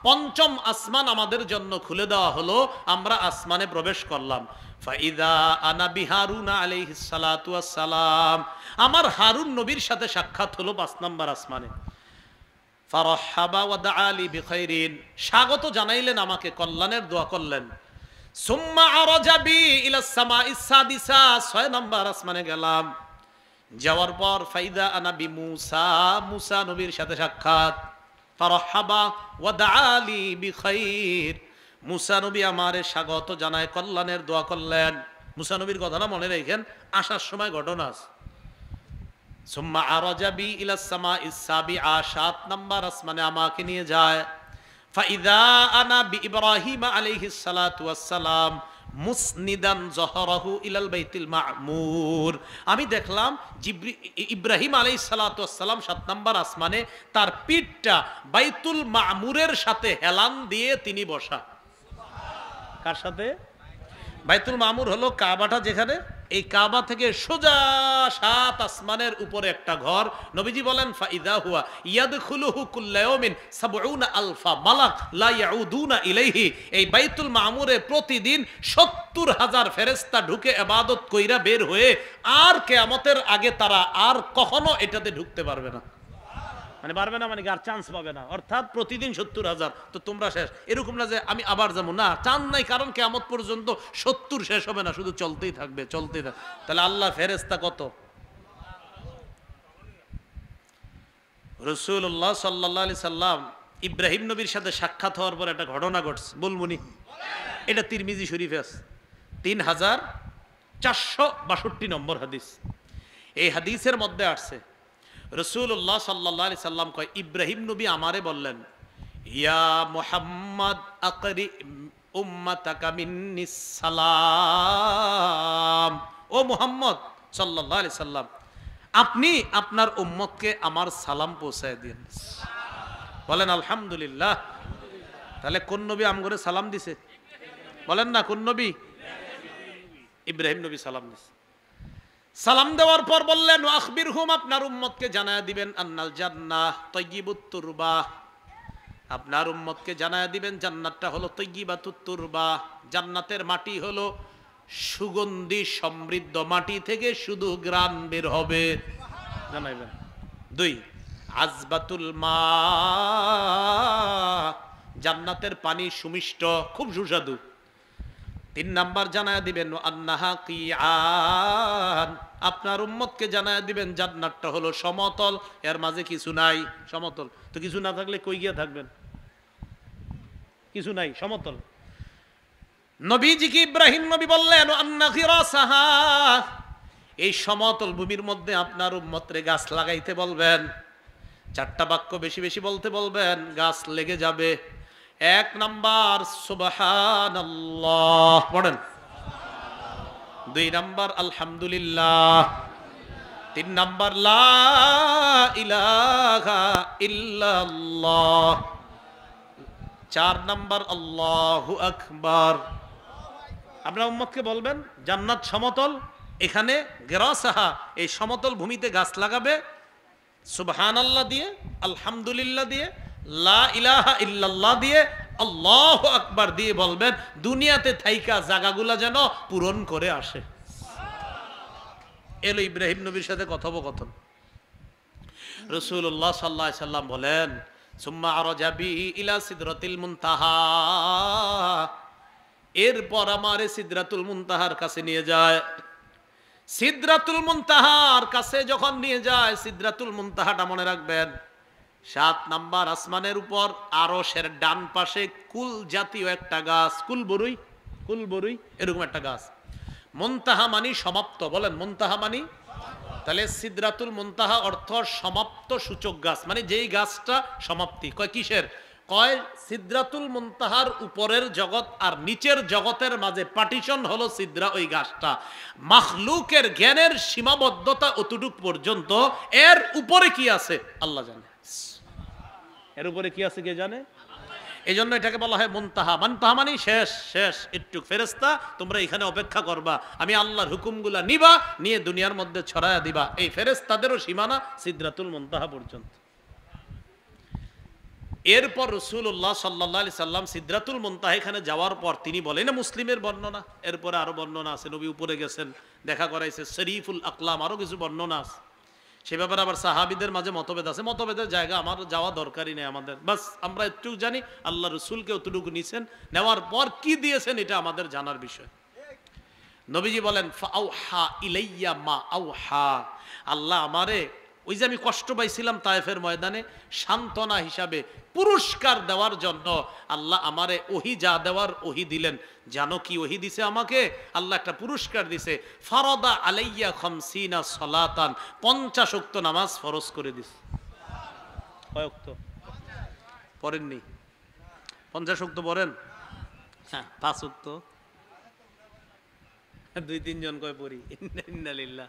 5ম আসমান আমাদের জন্য খুলে দেওয়া হলো, আমরা আসমানে প্রবেশ করলাম। ফাইদা আনা বিহারুন আলাইহিস সালাতু ওয়াস সালাম, আমার হারুন নবীর সাথে সাক্ষাৎ হলো 5 নাম্বার আসমানে। ফারহাবা ওয়া দাআলি বিখাইরিন, স্বাগত জানাইলেন আমাকে, কল্যাণের দোয়া করলেন। সুম্মা আরাজা বি ইলাস সামাইস সাদিসা, 6 নাম্বার আসমানে গেলাম। যাওয়ার পর ফাইদা আনা বি মুসা, মুসা নবীর সাথে সাক্ষাৎ। ফারহাবা ওয়া দাআলি বিখাইর, মুসা নবী আমারে স্বাগত জানায়, কল্যাণের দোয়া করলেন। মুসা নবীর কথাটা মনে রাখেন, আসার সময় ঘটনা আছে। সুম্মা আরাজা বি ইলাস সামাইস সাবিআ, 7 নাম্বার আসমানে আমাকে নিয়ে যায়। ফাইদা আনা বি ইব্রাহিম আলাইহিস সালাতু ওয়াস সালাম মুসনিদান যহরাহু ইলাল বাইতুল মা'মুর, আমি দেখলাম ইব্রাহিম আলাইহিস সালাতু ওয়াস সালাম 7 নাম্বার আসমানে, তার পিঠটা বাইতুল মা'মুরের সাথে হেলান দিয়ে তিনি বসা। কার সাথে? বাইতুল মা'মুর হলো কাবাটা, যেখানে এই কাবা থেকে সোজা 7 আসমানের উপরে একটা ঘর। নবীজি বলেন, ফাইদা হুয়া ইয়াদখুলুহু কুল্লা ইয়াউমিন ৭০ আলফা মালাক লা ইয়াউদুনা ইলাইহি, এই বাইতুল মা'মুরে প্রতিদিন ৭০,০০০ ফেরেশতা ঢুকে ইবাদত কইরা বের হয়ে আর কিয়ামতের আগে তারা আর কখনো এটাতে ঢুকতে পারবে না। মানে পারবে না, মানে আর চান্স পাবে না। অর্থাৎ প্রতিদিন ৭০,০০০। তো তোমরা শেষ, এরকম না যে আমি আবার যাবো, না, চান নাই। কারণ কিয়ামত পর্যন্ত ৭০ শেষ হবে না, শুধু চলতেই থাকবে, চলতেই থাকবে। তাহলে আল্লাহ ফেরেশতা কত? রাসূলুল্লাহ সাল্লাল্লাহু আলাইহি সাল্লাম ইব্রাহিম নবীর সাথে সাক্ষাৎ হওয়ার পর একটা ঘটনা ঘটছে, বলবনি? এটা তিরমিজি শরীফে আছে, 3462 নম্বর হাদিস। এই হাদিসের মধ্যে আসছে, রাসূলুল্লাহ সাল্লাল্লাহু আলাইহি সাল্লাম কয়, ইব্রাহিম নবী আমারে বললেন, ইয়া মুহাম্মদ আকরি উম্মাতাকা মিন্নিস সালাম। ও মুহাম্মদ সাল্লাল্লাহু আলাইহি সাল্লাম, আপনি আপনার উম্মতকে আমার সালাম পৌঁছায় দিন। বলেন আলহামদুলিল্লাহ। তাহলে কোন নবী আমগরে সালাম দিছে? বলেন না কোন নবী? ইব্রাহিম নবী সালাম দিছে। সালাম দেওয়ার পর বললেন আখবিরহুম, আপনার উম্মতকে জানায়া দিবেন আন্নাল জান্নাহ তাইয়্যিবুত তুরবা, আপনার উম্মতকে জানায়া দিবেন জান্নাতটা হলো তাইয়্যিবাতুত তুরবা, জান্নাতের মাটি হলো সুগন্ধি সমৃদ্ধ, মাটি থেকে শুধু ঘ্রাণ বের হবে, জানাইবেন। 2 আজবাতুল মা, জান্নাতের পানি সুমিষ্ট, খুব সুস্বাদু। 3 নাম্বার জানায়া দিবেন আন্নাহা কিআন, আপনার উম্মতকে জানায়া দিবেন জান্নাতটা হলো সমতল, এর মাঝে কিছু নাই। সমতল তো কিছু না থাকলে কই গিয়া থাকবেন? কিছু নাই, সমতল। নবীজি কি ইব্রাহিম নবী বললেন আন্না খিরাসাহা, এই সমতল ভূমির মধ্যে আপনার উম্মতরে গাছ লাগাইতে বলবেন। 4টা বাক্য বেশি বেশি বলতে বলবেন, গাছ লেগে যাবে। 1 নাম্বার সুবহানাল্লাহ পড়েন, 2 নাম্বার আলহামদুলিল্লাহ, 3 নাম্বার লা ইলাহা ইল্লাল্লাহ, 4 নাম্বার আল্লাহু আকবার। আপনার উম্মতকে বলবেন জান্নাত সমতল, এখানে গেরাসাহা, এই সমতল ভূমিতে গাছ লাগাবে, সুবহানাল্লাহ দিয়ে, আলহামদুলিল্লাহ দিয়ে, লা ইলাহা ইল্লাল্লাহ দিয়ে, আল্লাহু আকবার দিয়ে বলবেন, দুনিয়াতে থাইকা জায়গাগুলা যেন পূরণ করে আসে। এলো ইব্রাহিম নবীর সাথে কথোপকথন। রাসূলুল্লাহ সাল্লাল্লাহু আলাইহি সাল্লাম বলেন সুম্মা আরাজা বিহি ইলা সিদরাতিল মুনতাহা, এরপর আমারে সিদরাতুল মুনতাহার কাছে নিয়ে যায়। সিদরাতুল মুনতাহার কাছে যখন নিয়ে যায়, সিদরাতুল মুনতাহাটা মনে রাখবেন 7 নাম্বার আসমানের উপর আরশের ডান পাশে কুল জাতীয় একটা গাছ, কুলবরুই, কুলবরুই এরকম একটা গাছ। মুনতাহা মানি সমাপ্ত, বলেন মুনতাহা মানি। তাহলে সিদরাতুল মুনতাহা অর্থ সমাপ্ত সূচক গাছ, মানে যেই গাছটা সমাপ্তি। কয় কিসের? কয় সিদরাতুল মুনতাহার উপরের জগৎ আর নিচের জগতের মাঝে পার্টিশন হলো সিদরা, ওই গাছটা। মাখলুকের জ্ঞানের সীমাবদ্ধতা অতটুক পর্যন্ত, এর উপরে কি আছে আল্লাহ জানে। এর উপরে কি আছে কে জানে? এই জন্য এটাকে বলা হয় মুনতাহা। মুনতাহা মানে শেষ, শেষ একটু। ফেরেশতা তোমরা এখানে অপেক্ষা করবা, আমি আল্লাহর হুকুমগুলা নিবা, নিয়ে দুনিয়ার মধ্যে ছড়ায়া দিবা। এই ফেরেশতাদেরও সীমানা সিদরাতুল মুনতাহা পর্যন্ত। এরপর রাসূলুল্লাহ সাল্লাল্লাহু আলাইহি সাল্লাম সিদরাতুল মুনতাহা এখানে যাওয়ার পর তিনি বলেন, না মুসলিমের বর্ণনা, এরপরে আরো বর্ণনা আছে, নবী উপরে গেছেন, দেখা করাইছে, শরীফুল আকলাম, আরো কিছু বর্ণনা আছে। সে ব্যাপারে আবার সাহাবীদের মাঝে মতভেদ আছে। মতভেদের জায়গা আমার যাওয়া দরকারই নেই আমাদের, বাস আমরা একটু জানি আল্লাহ রসুলকে অতটুকু নিছেন, নেওয়ার পর কি দিয়েছেন এটা আমাদের জানার বিষয়। নবীজি বলেন ফাআউহা ইলাইয়া মা আউহা, আল্লাহ আমারে ওই যে আমি কষ্ট পাইছিলাম তায়েফের ময়দানে, সান্ত্বনা হিসাবে পুরস্কার দেওয়ার জন্য আল্লাহ আমারে ওহি যা দেওয়ার ওহি দিলেন। জানো কি ওহি দিছে আমাকে? আল্লাহ একটা পুরস্কার দিছে। ফারাদা আলাইয়া খামসিনা সালাতান, 50 ওয়াক্ত নামাজ ফরজ করে দিছে। কয় ওয়াক্ত পড়েননি? 50 ওয়াক্ত পড়েন? হ্যাঁ 5 ওয়াক্ত, 2-3 জন কয় পড়ি। ইন্নালিল্লাহ।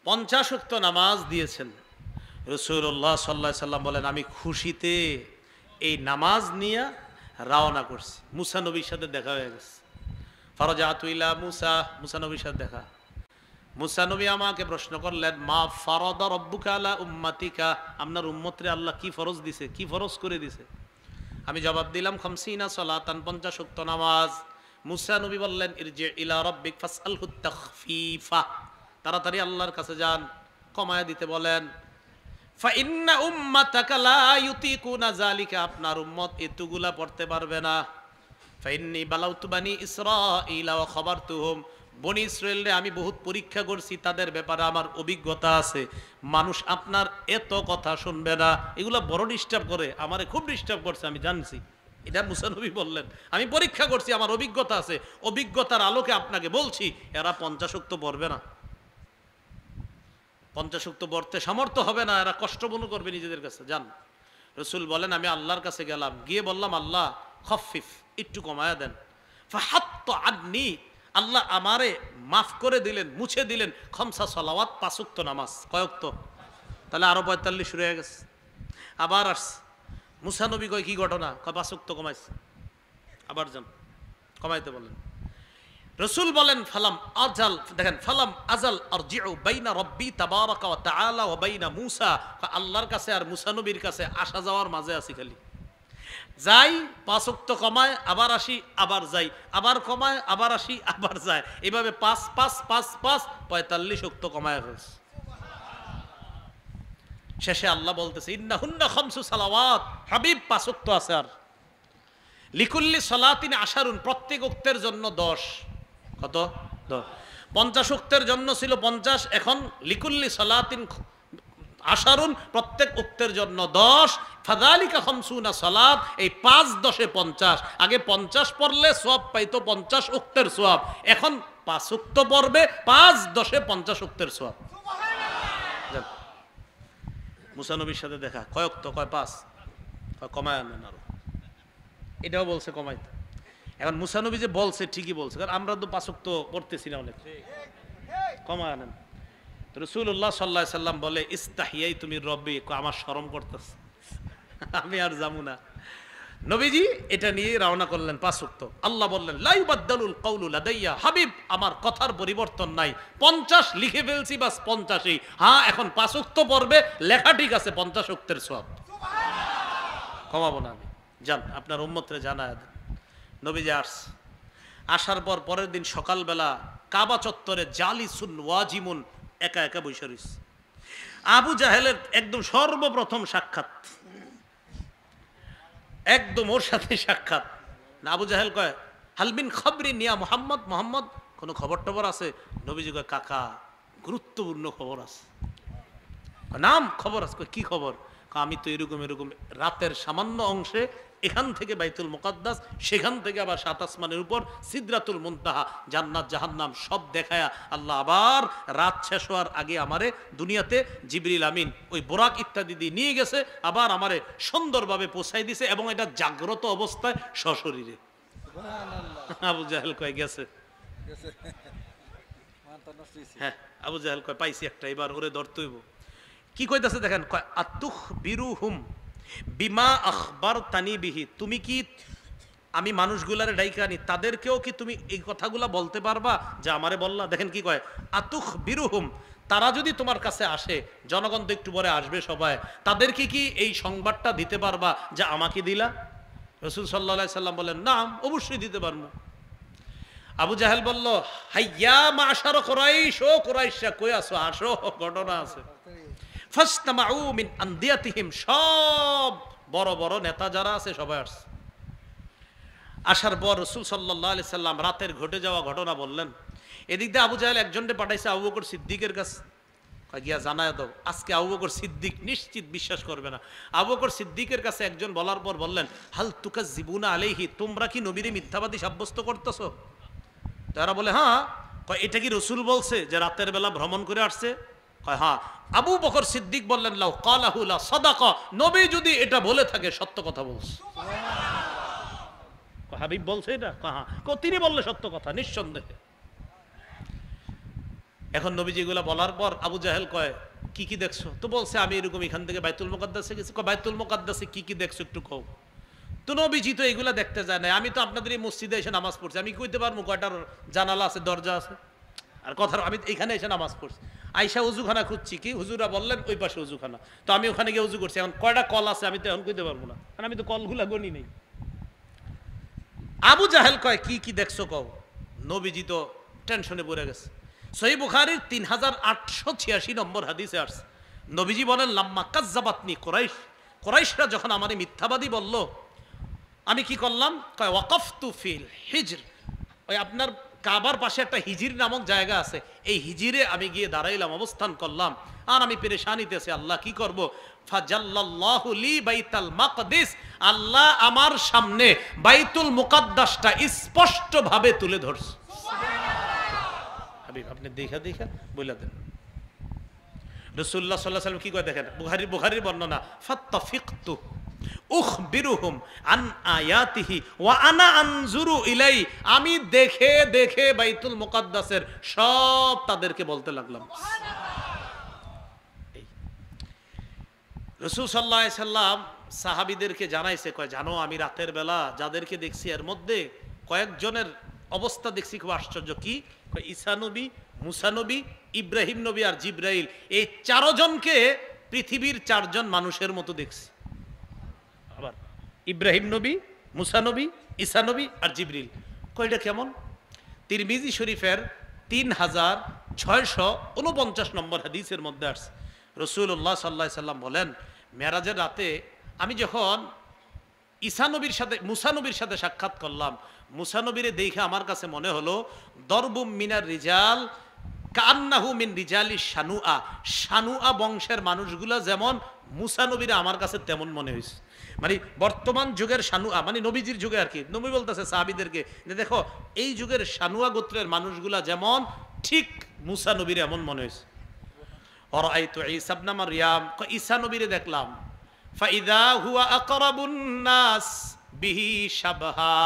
50 ওয়াক্ত নামাজ দিয়েছেন। রাসূলুল্লাহ সাল্লাল্লাহু আলাইহি সাল্লাম বলেন আমি খুশিতে এই নামাজ নিয়ে রওনা করছি। মুসা নবীর সাথে দেখা হয়ে গেছে। ফারাজাতু ইলা মুসা, মুসা নবীর সাথে দেখা। মুসা নবী আমাকে প্রশ্ন করলেন মা ফারাদা রাব্বুকা আলা উম্মাতিকা, আপনার উম্মতরে আল্লাহ কি ফরজ দিছে, কি ফরজ করে দিছে? আমি জবাব দিলাম খামসিনা সালাতান, 50 ওয়াক্ত নামাজ। মুসা নবী বললেন ইরজি ইলা রাব্বিক ফাসআলহু তাখফিফা, তাড়াতাড়ি আল্লাহর কাছে যান, কমায়া দিতে বলেন। ফাইন্না উম্মাতাকা লা ইউতিকুনা যালিকা, আপনার উম্মত এতগুলা পড়তে পারবে না। ফাইন্নী বালাউতু বানি ইসরাঈলা ওয়া খাবারতুহুম, বনি ইসরাঈলরে আমি বহুত পরীক্ষা করছি, তাদের ব্যাপারে আমার অভিজ্ঞতা আছে। মানুষ আপনার এত কথা শুনবে না, এগুলা বড় ডিস্টার্ব করে, আমারে খুব ডিস্টার্ব করছে, আমি জানছি। এটা মুসা নবী বললেন আমি পরীক্ষা করছি, আমার অভিজ্ঞতা আছে, অভিজ্ঞতার আলোকে আপনাকে বলছি এরা 50 ওয়াক্ত পড়বে না, 50 ওয়াক্ত পড়তে সামর্থ্য হবে না, এরা কষ্ট মনে করবে নিজেদের কাছে। যান। রাসূল বলেন আমি আল্লাহর কাছে গেলাম, গিয়ে বললাম আল্লাহ খফিফ, একটু কমায়া দেন। ফাহাত্ত আন্নি, আল্লাহ আমারে মাফ করে দিলেন, মুছে দিলেন খমসা সালাওয়াত, 5 ওয়াক্ত নামাজ। কয় ওয়াক্ত? তাহলে আরো 45 শুরু হয়ে গেছে। আবার আসছে মুসা নবী, কয় কি ঘটনা? কয় 5 ওয়াক্ত কমাইছে। আবার যান, কমাইতে বলেন। রসুল বলেন ফালাম আজাল, দেখেন ফালাম আজাল আরজিউ বাইনা রব্বি তাবারাকা ওয়া তাআলা ওয়া বাইনা মূসা, আল্লাহর কাছে আর মুসা নবীর কাছে আসা যাওয়ার মাঝে আছি খালি। যাই 5 ওয়াক্ত কমায় আবার আসি, আবার যাই, আবার কমায় আবার আসি, আবার যায়, এইভাবে 5 5 5 5 45 ওয়াক্ত কমায় ফেলছে। শেষে আল্লাহ বলতেছে ইন্নাহুন্না খামসু সালাওয়াত, হাবিব 5 ওয়াক্ত আছে। আর লিকুল্লি সালাতিন আশারুন, প্রত্যেক ওয়াক্তের জন্য 10। কত? 10। 50 ওয়াক্তের জন্য ছিল 50, এখন লিকুল্লি সালাতিন আশারুন, প্রত্যেক ওয়াক্তের জন্য 10। ফাযালিকা খামসুনা সালাত, এই 5 10 50। আগে 50 পড়লে সওয়াব পাইতো, 50 ওয়াক্তের সওয়াব। এখন 5 ওয়াক্ত পড়বে, 5 10 50 ওয়াক্তের সওয়াব। সুবহানাল্লাহ। মুসা নবীর সাথে দেখা, কয় ওয়াক্ত? কয় 5। কয় কমায় আনেন আরো। এটাও বলছে কমাইতে। এখন মুসা নবী যে বলছে ঠিকই বলছে, কারণ আমরা তো 5 ওয়াক্ত পড়তেছি না অনেক, কমায় আনেন। রাসূলুল্লাহ সাল্লাল্লাহু আলাইহি সাল্লাম বলে ইস্তাহিয়াই তুমি রব্বি, আমার শরম করতেছে, আমি আর যাবো না। নবীজি এটা নিয়ে রওনা করলেন 5 ওয়াক্ত। আল্লাহ বললেন লা ইউবাদদালুল কাউলু লাদাইয়া, হাবিব আমার কথার পরিবর্তন নাই, 50 লিখে ফেলছি, বাস 50ই। হ্যাঁ, এখন 5 ওয়াক্ত পড়বে, লেখা ঠিক আছে, 50 ওয়াক্তের সওয়াব। কমাবো না আমি। যান আপনার উম্মতরে জানায় দেন। নবীজি আসার পর পরের দিন সকালবেলা কাবা চত্বরে জালিসুন ওয়াজিমুন, একা একা বসে রইছে। আবু জাহেলের একদম সর্বপ্রথম সাক্ষাৎ, একদম ওর সাথে সাক্ষাৎ। না, আবু জাহেল কয় হালবিন খবরিন ইয়া মুহাম্মদ, মুহাম্মদ কোনো খবর টবর আছে? নবীজি কয় কাকা গুরুত্বপূর্ণ খবর আছে। নাম খবর আছে? কি খবর? আমি তো এরকম এরকম রাতের সামান্য অংশে এখান থেকে বাইতুল মুকাদ্দাস, সেখান থেকে আবার 7 আসমানের উপর সিদরাতুল মুনতাহা, জান্নাত জাহান্নাম সব দেখায়া আল্লাহ আবার রাত শেষ হওয়ার আগে আমারে দুনিয়াতে জিবরিল আমিন ওই বোরাক ইত্যাদি দিয়ে নিয়ে গেছে, আবার আমারে সুন্দরভাবে পৌঁছাই দিছে, এবং এটা জাগ্রত অবস্থায় সশরীরে। আবু জাহেল কয় গেছে। হ্যাঁ, আবু জাহেল কয় পাইছি একটা, এবার ওরে ধরতে হইব। কি কইতাছে দেখেন, কয় আতুখ বিরুহুম বিমা আখবারতানি বিহি, তুমি কি আমি মানুষগুলারে ডাইকা আনি, তাদেরকেও কি তুমি এই কথাগুলা বলতে পারবা যা আমারে বললা? দেখেন কি কয়, আতুখ বিরুহুম, তারা যদি তোমার কাছে আসে, জনগণ তো একটু পরে আসবে সবাই, তাদেরকে কি এই সংবাদটা দিতে পারবা যা আমাকে দিলা? রাসূল সাল্লাল্লাহু আলাইহি সাল্লাম বলেন নাম, অবশ্যই দিতে পারবো। আবু জাহেল বলল হাইয়া মাশার কুরাইশ, ও কুরাইশরা কই আছো, আসো, ঘটনা আছে। ফাসতামাউ মিন আনদিয়াতিহিম, সব বড় বড় নেতা যারা আছে সবাই আসছে। আসার পর রাসূল সাল্লাল্লাহু আলাইহি সাল্লাম রাতের ঘটে যাওয়া ঘটনা বললেন। এদিক দিয়ে আবু জাহেল একজনকে পাঠাইছে আবু বকর সিদ্দিকের কাছে, গিয়া জানায় দাও। আজকে আবু বকর সিদ্দিক নিশ্চিত বিশ্বাস করবে না। আবু বকর সিদ্দিকের কাছে একজন বলার পর বললেন হাল তুকাজ্জিবুনা আলাইহি, তোমরা কি নবীরে মিথ্যাবাদী সাব্যস্ত করতেছো? তারা বলে হ্যাঁ। কয় এটা কি রাসূল বলছে যে রাতের বেলা ভ্রমণ করে আসছে? কয় হ্যাঁ। আবু বকর সিদ্দিক বললেন লাউ ক্বালাহু লা সাদাকা, নবী যদি এটা বলে থাকে সত্য কথা বলছে। সুবহানাল্লাহ। হাবিব বলছে এটা? হ্যাঁ। তিনি বললে সত্য কথা নিঃসন্দেহে। এখন নবীজি এগুলা বলার পর আবু জাহেল কয় কি কি দেখছো? তো বলছে আমি এরকম এখান থেকে বাইতুল মুকাদ্দাসে গেছি। কয় বাইতুল মুকাদ্দাসে কি কি দেখছো একটু কও। তো নবীজি তো এগুলা দেখতে যায় না, আমি তো আপনাদের এই মসজিদে এসে নামাজ পড়ছি, আমি কইতে পারবো কয়টার জানালা আছে, দরজা আছে? আর কথা, আমি এখানে এসে নামাজ পড়ছি, আইসা উজুখানা খুঁজছি, কি হুজুরা বললেন ওই পাশে উজুখানা, তো আমি ওখানে গিয়ে উজু করছি। এখন কয়টা কল আছে আমি তো এখন কইতে পারবো না, কারণ আমি তো কলগুলা গনি নেই। আবু জাহেল কয় কি কি দেখছো কও। নবীজি তো টেনশনে পড়ে গেছে। সহিহ বুখারীর 3886 নম্বর হাদিসে আসছে, নবীজি বলেন লাম্মা কাজ্জাবাতনি কুরাইশ, কুরাইশরা যখন আমারে মিথ্যাবাদী বলল, আমি কি করলাম? কয় ওয়াকাফতু ফিল হিজর, ওই আপনার কাবার পাশে একটা হিজির নামক জায়গা আছে, এই হিজিরে আমি গিয়ে দাঁড়াইলাম, অবস্থান করলাম, আর আমি পেরেশানিতে আছি, আল্লাহ কি করব? ফাজাল্লাল্লাহু লি বাইতুল মাকদিস, আল্লাহ আমার সামনে বাইতুল মুকাদ্দাসটা স্পষ্ট ভাবে তুলে ধরছে। সুবহানাল্লাহ। হাবিব আপনি দেখা দেখা বলে দেন। রাসূলুল্লাহ সাল্লাল্লাহু আলাইহি ওয়াসাল্লাম কি কয় দেখেন, বুখারীর বর্ণনা, ফাত্তাফিকতু উখবিরুহুম আন আয়াতিহি ওয়া আনা আনজুরু ইলাই, আমি দেখে দেখে বাইতুল মুকাদ্দাসের সব তাদেরকে বলতে লাগলাম। রাসূল সাল্লাল্লাহু আলাইহি সাল্লাম সাহাবীদেরকে জানাইছে, কয় জানো আমি রাতের বেলা যাদেরকে দেখছি এর মধ্যে কয়েকজনের অবস্থা দেখছি খুব আশ্চর্য। কি? কয় ঈসা নবী, মুসা নবী, ইব্রাহিম নবী আর জিবরাইল, এই চারজনকে পৃথিবীর চারজন মানুষের মতো দেখছি। আবার ইব্রাহিম নবী, মুসা নবী, ঈসা নবী আর জিবরিল। কয়টা কেমন? তিরমিজি শরীফের 3649 নম্বর হাদিসের মধ্যে আসছে, রাসূলুল্লাহ সাল্লাল্লাহু আলাইহি সাল্লাম বলেন, মেরাজের রাতে আমি যখন ঈসা নবীর সাথে মুসা নবীর সাথে সাক্ষাৎ করলাম, মুসা নবীরে দেখে আমার কাছে মনে হলো দরবুম মিনার রিজাল কান্নাহু মিন রিজালি শানুআ, শানুআ বংশের মানুষগুলা যেমন মুসা নবীরে আমার কাছে তেমন মনে হয়েছে। মানে বর্তমান যুগের শানুআ, মানে নবীজির যুগে আর কি, নবী বলতেছে সাহাবীদেরকে যে দেখো এই যুগের শানুআ গোত্রের মানুষগুলা যেমন ঠিক মুসা নবীরে এমন মনে হয়েছে। ওরাইতু ঈসা ইবনে মারইয়াম, ঈসা নবীরে দেখলাম, ফাইদা হুয়া আকরাবুন নাস বিহি শাবহা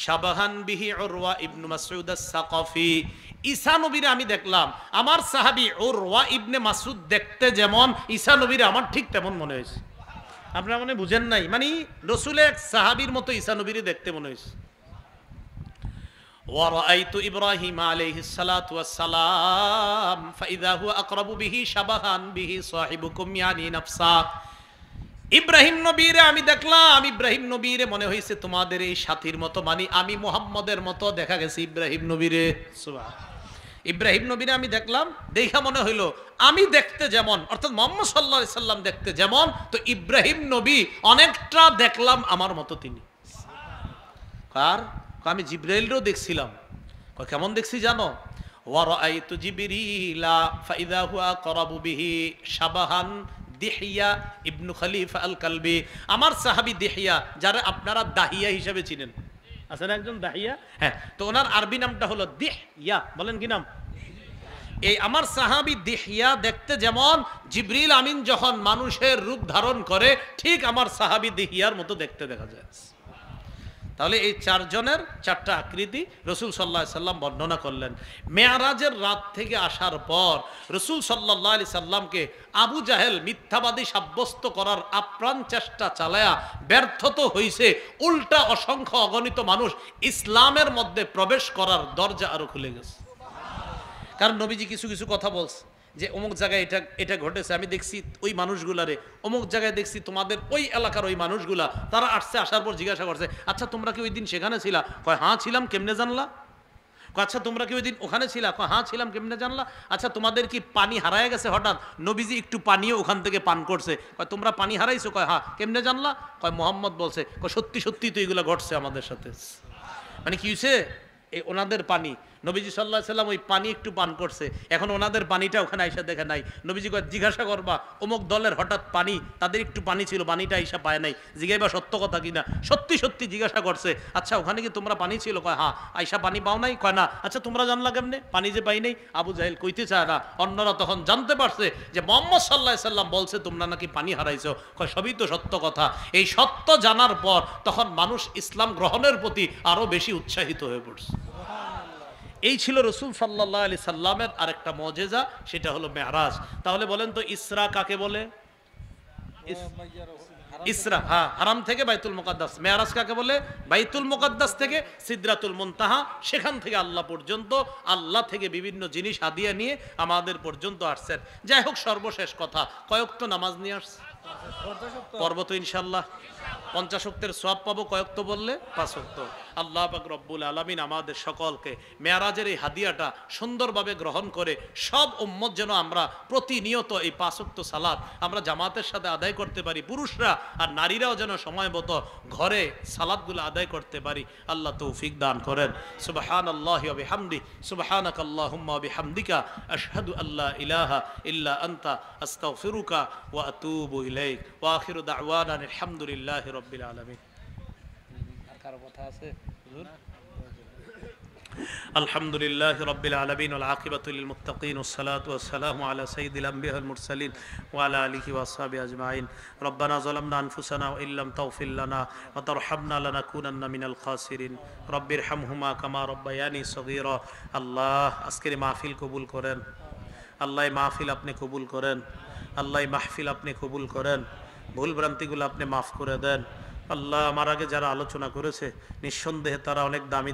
শাবাহান বিহি উরওয়া ইবনে মাসউদ আস-সাকাফি। ঈসা নবীরে আমি দেখলাম, আমার সাহাবী উরওয়া ইবনে মাসউদ দেখতে যেমন ঈসা নবীরে আমার ঠিক তেমন মনে হয়েছে। আপনারা মনে বুঝেন নাই, মানে রাসূলের এক সাহাবীর মতো ঈসা নবীরে দেখতে মনে হয়েছে। ওয়া রাআইতু ইব্রাহিম আলাইহিস সালাতু ওয়াস সালাম ফাইদা হুয়া আকরাবু বিহি শাবাহান বিহি সাহিবুকুম ইয়ানি নাফসা। ইব্রাহিম নবীরে আমি দেখলাম, ইব্রাহিম নবীরে মনে হয়েছে তোমাদের এই সাথীর মতো, মানে আমি মুহাম্মদের মতো দেখা গেছে ইব্রাহিম নবীরে। সুবহানাল্লাহ। ইব্রাহিম নবীরে আমি দেখলাম, দেখা মনে হইলো আমি দেখতে যেমন, অর্থাৎ মুহাম্মদ সাল্লাল্লাহু আলাইহি সাল্লাম দেখতে যেমন, তো ইব্রাহিম নবী অনেকটা দেখলাম আমার মতো তিনি। কার? আমি জিবরাইলও দেখছিলাম। কেমন দেখছি জানো? ওয়া রাআইতু জিবরিলা ফাইদা হুয়া আকরাবু বিহি শাবাহান দিহিয়া ইবনু খলিফা আল কালবি। আমার সাহাবী দিহিয়া, যারা আপনারা দাহিয়া হিসেবে চিনেন, আছেন একজন দাহিয়া, হ্যাঁ, তো ওনার আরবি নামটা হলো দিহিয়া। বলেন কি নাম? এই আমার সাহাবী দিহিয়া দেখতে যেমন জিবরিল আমিন যখন মানুষের রূপ ধারণ করে ঠিক আমার সাহাবী দিহিয়ার মতো দেখতে দেখা যায়। তাহলে এই চারজনের চারটা আকৃতি রাসূল সাল্লাল্লাহু আলাইহি সাল্লাম বর্ণনা করলেন। মেরাজের রাত থেকে আসার পর রাসূল সাল্লাল্লাহু আলাইহি সাল্লামকে আবু জাহেল মিথ্যাবাদী সাব্যস্ত করার আপ্রাণ চেষ্টা চালায়া ব্যর্থ তো হইছে, উল্টা অসংখ্য অগণিত মানুষ ইসলামের মধ্যে প্রবেশ করার দরজা আরো খুলে গেছে। কারণ নবীজি কিছু কিছু কথা বলছে যে অমুক জায়গায় এটা এটা ঘটেছে, আমি দেখছি ওই মানুষগুলারে, অমুক জায়গায় দেখছি তোমাদের ওই এলাকার ওই মানুষগুলা, তারা আসছে, আসার পর জিজ্ঞাসা করছে, আচ্ছা তোমরা কি ওই দিন সেখানে ছিলা? কয় হ্যাঁ ছিলাম। কেমনে জানলা? আচ্ছা তোমরা কি ওই দিন ওখানে ছিলা? কয় হ্যাঁ ছিলাম। কেমনে জানলা? আচ্ছা তোমাদের কি পানি হারায় গেছে হঠাৎ? নবীজি একটু পানিও ওখান থেকে পান করছে। কয় তোমরা পানি হারাইছো? কয় হ্যাঁ। কেমনে জানলা? কয় মুহাম্মদ বলছে। কয় সত্যি সত্যি তো এগুলো ঘটছে আমাদের সাথে। মানে কি হয়েছে? এই ওনাদের পানি, নবীজি সাল্লাল্লাহু আলাইহি সাল্লাম ওই পানি একটু পান করছে, এখন ওনাদের পানিটা ওখানে আইসা দেখে নাই। নবীজি কয় জিজ্ঞাসা করবা অমুক দলের হঠাৎ পানি, তাদের একটু পানি ছিল, পানিটা আইসা পায় নাই, জিজ্ঞাসা সত্য কথা কিনা? সত্যি সত্যি জিজ্ঞাসা করছে, আচ্ছা ওখানে কি তোমরা পানি ছিল? কয় হ্যাঁ। আইসা পানি পাও নাই? কয় না। আচ্ছা তোমরা জানলা কেমনে পানি যে পাই নাই? আবু জাহেল কইতে চায় না। অন্যরা তখন জানতে পারছে যে মুহাম্মদ সাল্লাল্লাহু আলাইহি সাল্লাম বলছে তোমরা নাকি পানি হারাইছো। কয় সবই তো সত্য কথা। এই সত্য জানার পর তখন মানুষ ইসলাম গ্রহণের প্রতি আরো বেশি উৎসাহিত হয়ে পড়ছে। এই ছিল রাসূল সাল্লাল্লাহু আলাইহি সাল্লামের আরেকটা মুজিজা, সেটা হলো মেরাজ। তাহলে বলেন তো ইসরা কাকে বলে? ইসরা, হ্যাঁ, হারাম থেকে বাইতুল মুকাদ্দাস। মেরাজ কাকে বলে? বাইতুল মুকাদ্দাস থেকে সিদরাতুল মুনতাহা, সেখান থেকে আল্লাহ পর্যন্ত, আল্লাহ থেকে বিভিন্ন জিনিস হাদিয়া নিয়ে আমাদের পর্যন্ত আসছেন। যাই হোক, সর্বশেষ কথা, কয়েক তো নামাজ নিয়ে আসছে পর্ব তো ইনশাআল্লাহ 50 ওয়াক্তের সওয়াব পাবো। কয়েক তো বললে 5 ওয়াক্ত। আল্লাহ পাক রব্বুল আলামিন আমাদের সকলকে মেরাজের এই হাদিয়াটা সুন্দরভাবে গ্রহণ করে সব উম্মত যেন আমরা প্রতিনিয়ত এই 5 ওয়াক্ত সালাত আমরা জামাতের সাথে আদায় করতে পারি, পুরুষরা আর নারীরাও যেন সময়মতো ঘরে সালাতগুলো আদায় করতে পারি। আল্লাহ তৌফিক দান করেন। সুবহানাল্লাহি ওয়া বিহামদি, সুবহানাকাল্লাহুম্মা ওয়া বিহামদিকা, আশহাদু আল্লা ইলাহা ইল্লা আনতা, আস্তাগফিরুকা ওয়া আতুবু ইলাইক, ওয়া আখিরু দাওয়ানা আলহামদুলিল্লাহি রাব্বিল আলামিন। আর কারো কথা আছে হুজুর? الحمد لله رب العالمين والعاقبة للمتقين والصلاة والسلام على سيد الأنبياء والمرسلين وعلى آله وأصحابه أجمعين ربنا ظلمنا أنفسنا وإن لم تغفر لنا وترحمنا لنكونن من الخاسرين رب ارحمهما كما ربياني صغيرا الله আজকের মাহফিল কবুল করেন আল্লাহ মাহফিল আপনি কবুল করেন আল্লাহ মাহফিল আপনি কবুল করেন ভুল ভ্রান্তিগুলো আপনি মাফ করে দেন আল্লাহ আমার আগে যারা আলোচনা করেছে নিঃসন্দেহে তারা অনেক দামি দামি